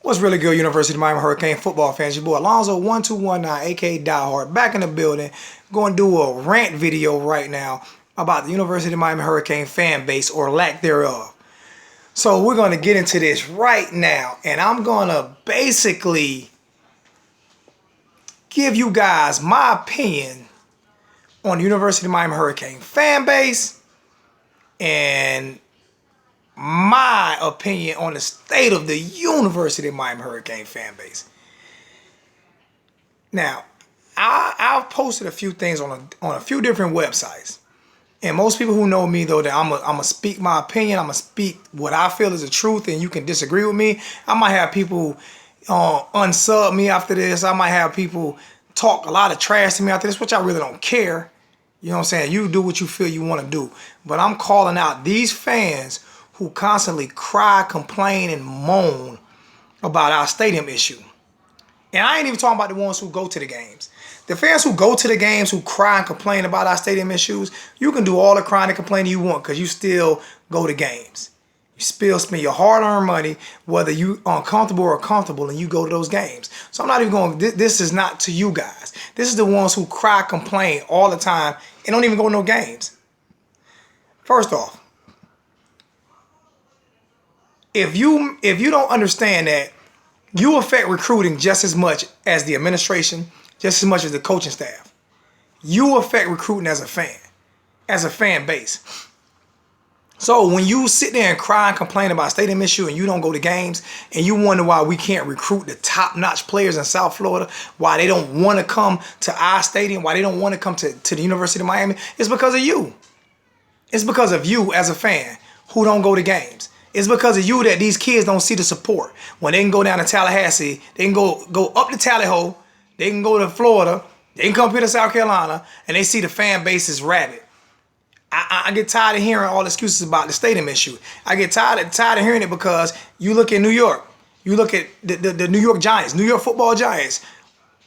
What's really good, University of Miami Hurricane football fans? Your boy Alonzo1219, aka Diehard, back in the building. Going to do a rant video right now about the University of Miami Hurricane fan base or lack thereof. So we're going to get into this right now, and I'm going to basically give you guys my opinion on the University of Miami Hurricane fan base and my opinion on the state of the University of Miami Hurricane fan base. Now, I've posted a few things on a few different websites, and most people who know me, though, that I'm gonna speak my opinion. I'm gonna speak what I feel is the truth, and you can disagree with me. I might have people unsub me after this. I might have people talk a lot of trash to me after this, which I really don't care. You know what I'm saying? You do what you feel you want to do, but I'm calling out these fans who constantly cry, complain, and moan about our stadium issue. And I ain't even talking about the ones who go to the games. The fans who go to the games, who cry and complain about our stadium issues, you can do all the crying and complaining you want because you still go to games. You still spend your hard-earned money, whether you uncomfortable or comfortable, and you go to those games. So I'm not even going, this is not to you guys. This is the ones who cry, complain all the time, and don't even go to no games. First off, if you don't understand that you affect recruiting just as much as the administration, just as much as the coaching staff, you affect recruiting as a fan base. So when you sit there and cry and complain about stadium issue and you don't go to games and you wonder why we can't recruit the top-notch players in South Florida, why they don't want to come to our stadium, why they don't want to come to the University of Miami, it's because of you. It's because of you as a fan who don't go to games. It's because of you that these kids don't see the support. When they can go down to Tallahassee, they can go up to Tallahassee, they can go to Florida, they can come here to South Carolina, and they see the fan base is rabid. I get tired of hearing all excuses about the stadium issue. I get tired of hearing it because you look at New York, you look at the New York Giants, New York Football Giants,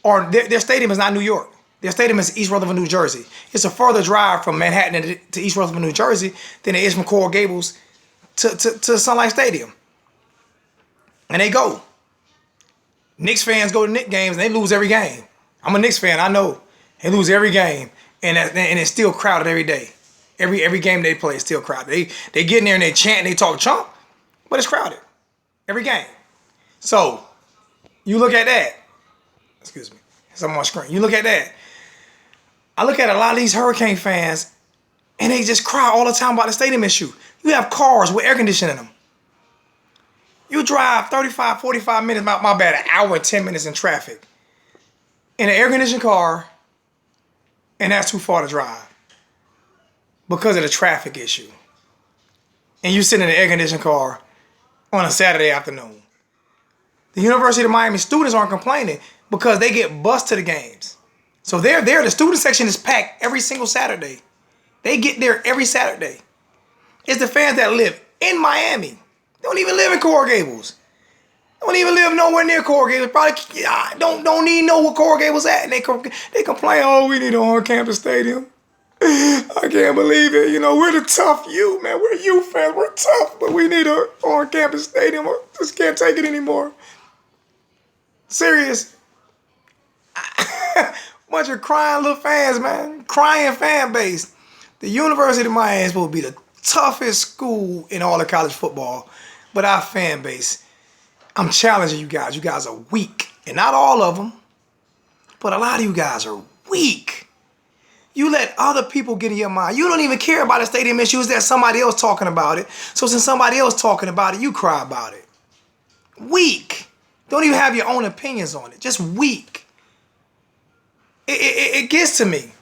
or their stadium is not New York. Their stadium is East Rutherford, New Jersey. It's a further drive from Manhattan to East Rutherford, New Jersey than it is from Coral Gables to Sun Life Stadium. And they go. Knicks fans go to Knicks games and they lose every game. I'm a Knicks fan, I know. They lose every game, and it's still crowded every day. Every game they play is still crowded. They get in there and they chant and they talk chump, but it's crowded. Every game. So, you look at that. Excuse me. It's on my screen. You look at that. I look at a lot of these Hurricane fans and they just cry all the time about the stadium issue. You have cars with air conditioning in them. You drive 35, 45 minutes, my bad, an hour and 10 minutes in traffic in an air-conditioned car, and that's too far to drive because of the traffic issue. And you sit in an air-conditioned car on a Saturday afternoon. The University of Miami students aren't complaining because they get bused to the games. So they're there. The student section is packed every single Saturday. They get there every Saturday. It's the fans that live in Miami. They don't even live in Coral Gables. They don't even live nowhere near Coral Gables. Probably don't even know where Coral Gables at. And they complain, oh, we need an on-campus stadium. I can't believe it. You know, we're the tough U, man. We're U fans. We're tough, but we need an on-campus stadium. I just can't take it anymore. Serious. Bunch of crying little fans, man. Crying fan base. The University of Miami is supposed to be the toughest school in all of college football, but our fan base, I'm challenging you guys. You guys are weak, and not all of them, but a lot of you guys are weak. You let other people get in your mind. You don't even care about the stadium issues. There's somebody else talking about it. So since somebody else talking about it, you cry about it. Weak. Don't even have your own opinions on it. Just weak. It gets to me.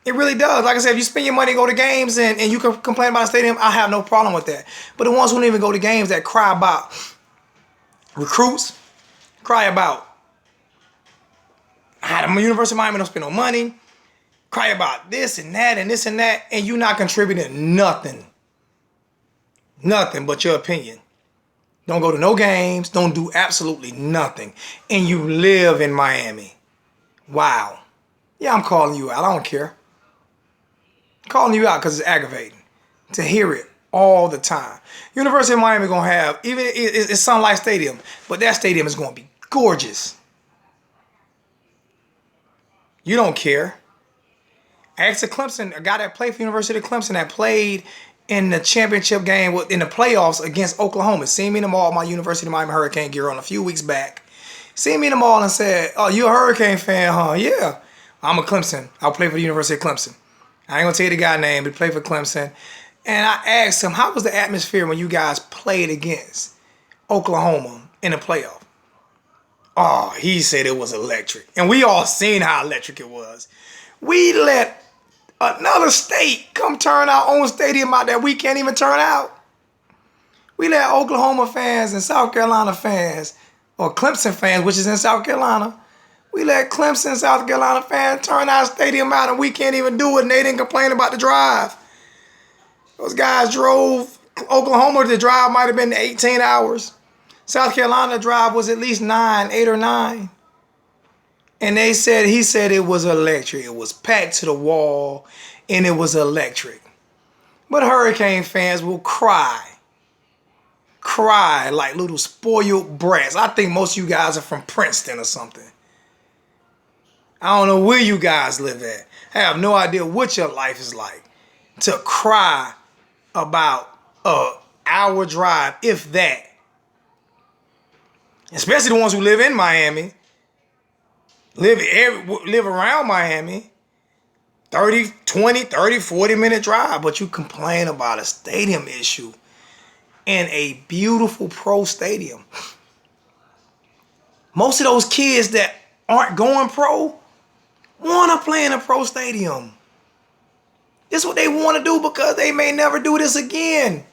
It really does. Like I said, if you spend your money and go to games and you can complain about a stadium, I have no problem with that. But the ones who don't even go to games that cry about recruits, cry about how the University of Miami don't spend no money, cry about this and that and this and that, and you're not contributing nothing. Nothing but your opinion. Don't go to no games, don't do absolutely nothing, and you live in Miami. Wow. Yeah, I'm calling you out. I don't care. Calling you out because it's aggravating to hear it all the time. University of Miami gonna have, even it's Sun Life Stadium, but that stadium is gonna be gorgeous. You don't care. Ask the Clemson, a guy that played for University of Clemson that played in the championship game in the playoffs against Oklahoma. Seen me in the mall, my University of Miami Hurricane gear on a few weeks back. Seen me in the mall and said, "Oh, you a Hurricane fan, huh?" "Yeah, I'm a Clemson. I'll play for the University of Clemson." I ain't gonna tell you the guy's name, but he played for Clemson. And I asked him, "How was the atmosphere when you guys played against Oklahoma in the playoff?" Oh, he said it was electric. And we all seen how electric it was. We let another state come turn our own stadium out that we can't even turn out. We let Oklahoma fans and South Carolina fans, or Clemson fans, which is in South Carolina, we let Clemson, South Carolina fans turn our stadium out and we can't even do it, and they didn't complain about the drive. Those guys drove Oklahoma, the drive might have been 18 hours. South Carolina drive was at least 8 or 9. And he said it was electric. It was packed to the wall and it was electric. But Hurricane fans will cry like little spoiled brats. I think most of you guys are from Princeton or something. I don't know where you guys live at. I have no idea what your life is like to cry about an hour drive, if that. Especially the ones who live in Miami, live around Miami, 30, 20, 30, 40-minute drive, but you complain about a stadium issue in a beautiful pro stadium. Most of those kids that aren't going pro want to play in a pro stadium. This is what they want to do because they may never do this again.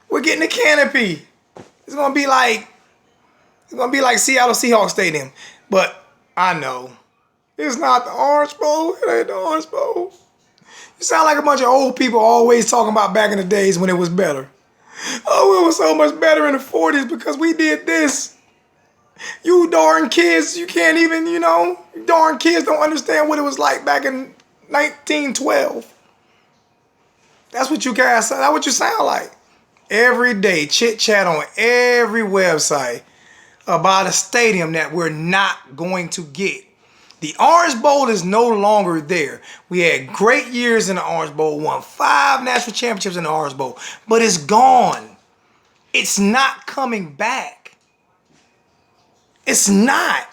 We're getting a canopy. It's gonna be like Seattle Seahawks Stadium. But I know it's not the Orange Bowl. It ain't the Orange Bowl. You sound like a bunch of old people always talking about back in the days when it was better. Oh, it was so much better in the 40s because we did this. You darn kids, you can't even, darn kids don't understand what it was like back in 1912. That's what you guys, that's what you sound like. Every day, chit chat on every website about a stadium that we're not going to get. The Orange Bowl is no longer there. We had great years in the Orange Bowl, won 5 national championships in the Orange Bowl, but it's gone. It's not coming back. It's not.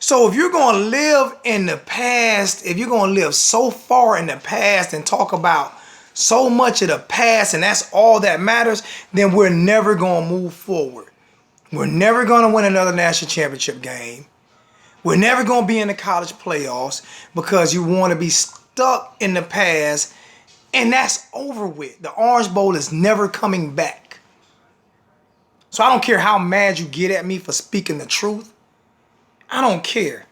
So if you're going to live in the past, if you're going to live so far in the past and talk about so much of the past and that's all that matters, then we're never going to move forward. We're never going to win another national championship game. We're never going to be in the college playoffs because you want to be stuck in the past, and that's over with. The Orange Bowl is never coming back. So I don't care how mad you get at me for speaking the truth. I don't care.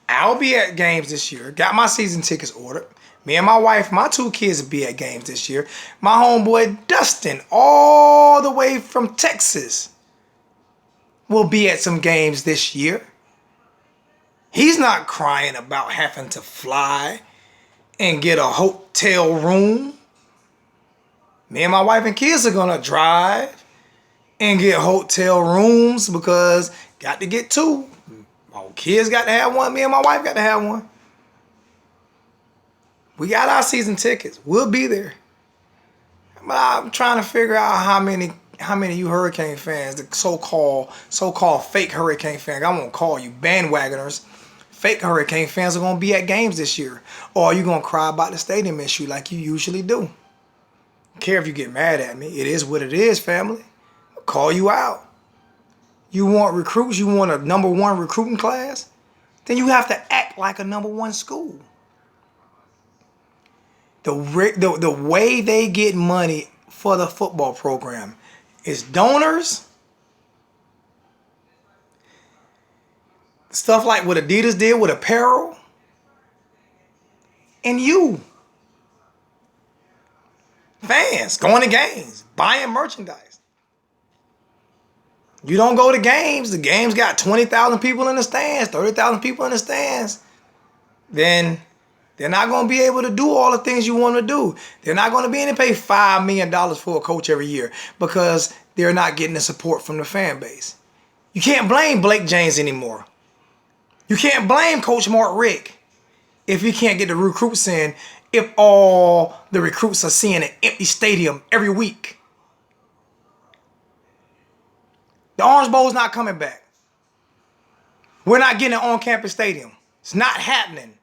I'll be at games this year. Got my season tickets ordered. Me and my wife, my 2 kids will be at games this year. My homeboy Dustin, all the way from Texas, will be at some games this year. He's not crying about having to fly and get a hotel room. Me and my wife and kids are gonna drive and get hotel rooms because got to get 2. My kids got to have one. Me and my wife got to have one. We got our season tickets. We'll be there. But I'm trying to figure out how many of you Hurricane fans, the so-called fake Hurricane fans, I won't call you bandwagoners, fake Hurricane fans are going to be at games this year. Or are you going to cry about the stadium issue like you usually do? I don't care if you get mad at me. It is what it is, family. I'll call you out. You want recruits? You want a number 1 recruiting class? Then you have to act like a number 1 school. The way they get money for the football program is donors, stuff like what Adidas did with apparel, and you, fans, going to games, buying merchandise. You don't go to games, the games got 20,000 people in the stands, 30,000 people in the stands, then They're not going to be able to do all the things you want to do. They're not going to be able to pay $5 million for a coach every year because they're not getting the support from the fan base. You can't blame Blake James anymore. You can't blame Coach Mark Richt if you can't get the recruits in, if all the recruits are seeing an empty stadium every week. The Orange Bowl is not coming back. We're not getting an on-campus stadium. It's not happening.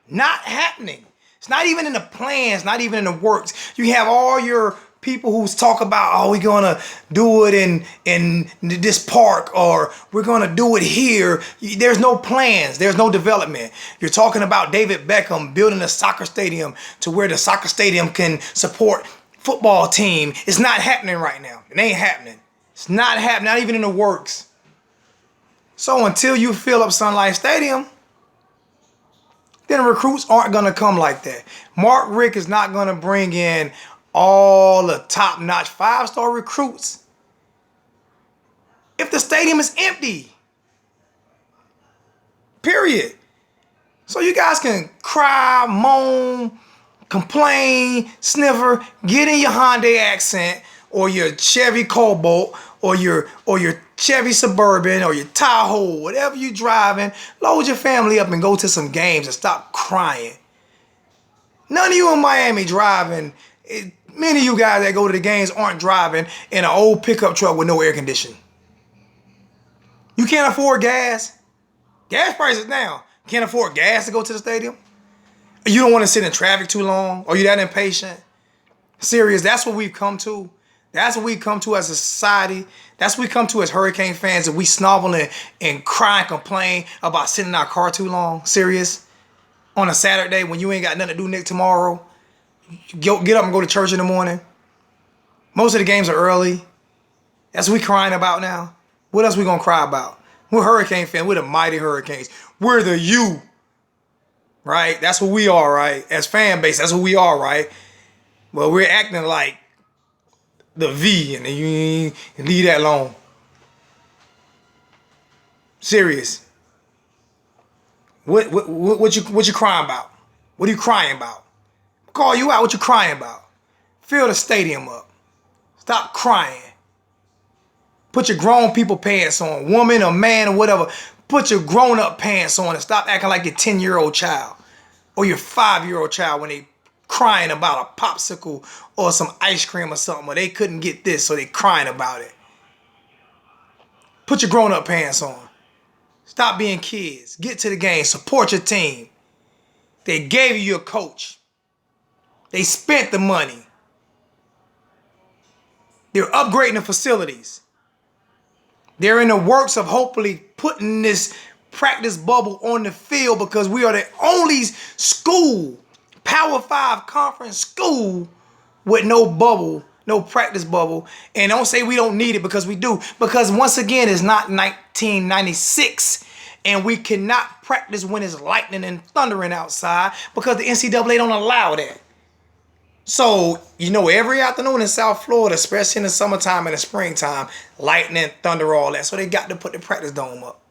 Not happening. It's not even in the plans, not even in the works. You have all your people who talk about, oh, we're going to do it in this park, or we're going to do it here. There's no plans. There's no development. You're talking about David Beckham building a soccer stadium to where the soccer stadium can support football team. It's not happening right now. It ain't happening. It's not happening, not even in the works. So until you fill up Sun Life Stadium, then recruits aren't going to come like that. Mark Richt is not going to bring in all the top-notch 5-star recruits if the stadium is empty. Period. So you guys can cry, moan, complain, sniffer, get in your Hyundai Accent or your Chevy Cobalt or your Chevy Suburban or your Tahoe, whatever you're driving, load your family up and go to some games and stop crying. None of you in Miami driving, many of you guys that go to the games aren't driving in an old pickup truck with no air conditioning. You can't afford gas. Gas prices now. Can't afford gas to go to the stadium. You don't want to sit in traffic too long. Or you that impatient. Serious, that's what we've come to. That's what we come to as a society. That's what we come to as Hurricane fans, and we snobble and cry and complain about sitting in our car too long. Serious? On a Saturday when you ain't got nothing to do Nick tomorrow. Get up and go to church in the morning. Most of the games are early. That's what we crying about now. What else we gonna cry about? We're Hurricane fans. We're the mighty Hurricanes. We're the U. Right? That's what we are, right? As fan base, that's what we are, right? Well, we're acting like the V, and you leave that alone. Serious. What you crying about? What are you crying about? Call you out. What you crying about? Fill the stadium up. Stop crying. Put your grown people pants on, woman or man or whatever. Put your grown up pants on and stop acting like your 10-year-old child or your 5-year-old child when they crying about a popsicle or some ice cream or something, or they couldn't get this, so they crying about it. Put your grown-up pants on. Stop being kids. Get to the game. Support your team. They gave you a coach. They spent the money. They're upgrading the facilities. They're in the works of hopefully putting this practice bubble on the field because we are the only school, Power 5 conference school with no bubble, no practice bubble. And don't say we don't need it, because we do. Because once again, it's not 1996 and we cannot practice when it's lightning and thundering outside because the NCAA don't allow that. So, you know, every afternoon in South Florida, especially in the summertime and the springtime, lightning, thunder, all that. So they got to put the practice dome up,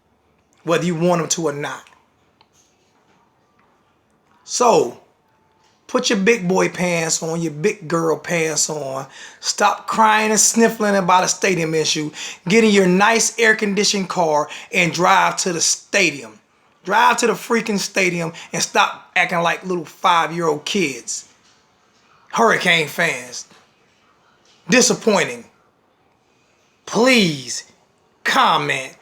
whether you want them to or not. So, put your big boy pants on, your big girl pants on. Stop crying and sniffling about a stadium issue. Get in your nice air-conditioned car and drive to the stadium. Drive to the freaking stadium and stop acting like little 5-year-old kids. Hurricane fans. Disappointing. Please comment,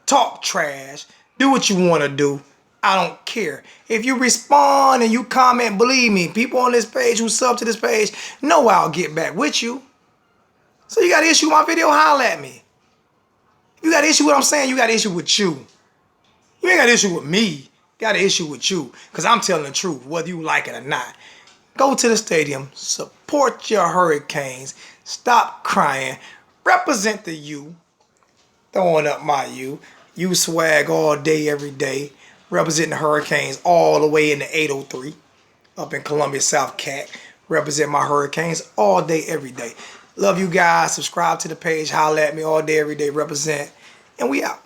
talk trash, do what you want to do. I don't care. If you respond and you comment, believe me, people on this page who sub to this page know I'll get back with you. So you got an issue with my video, holler at me. You got an issue with what I'm saying, you got an issue with you. You ain't got an issue with me. You got an issue with you. Because I'm telling the truth, whether you like it or not. Go to the stadium, support your Hurricanes, stop crying, represent the U, throwing up my U swag all day, every day, representing the Hurricanes all the way in the 803, up in Columbia, South Cat, represent my Hurricanes all day, every day. Love you guys, subscribe to the page, holler at me all day, every day, represent, and we out.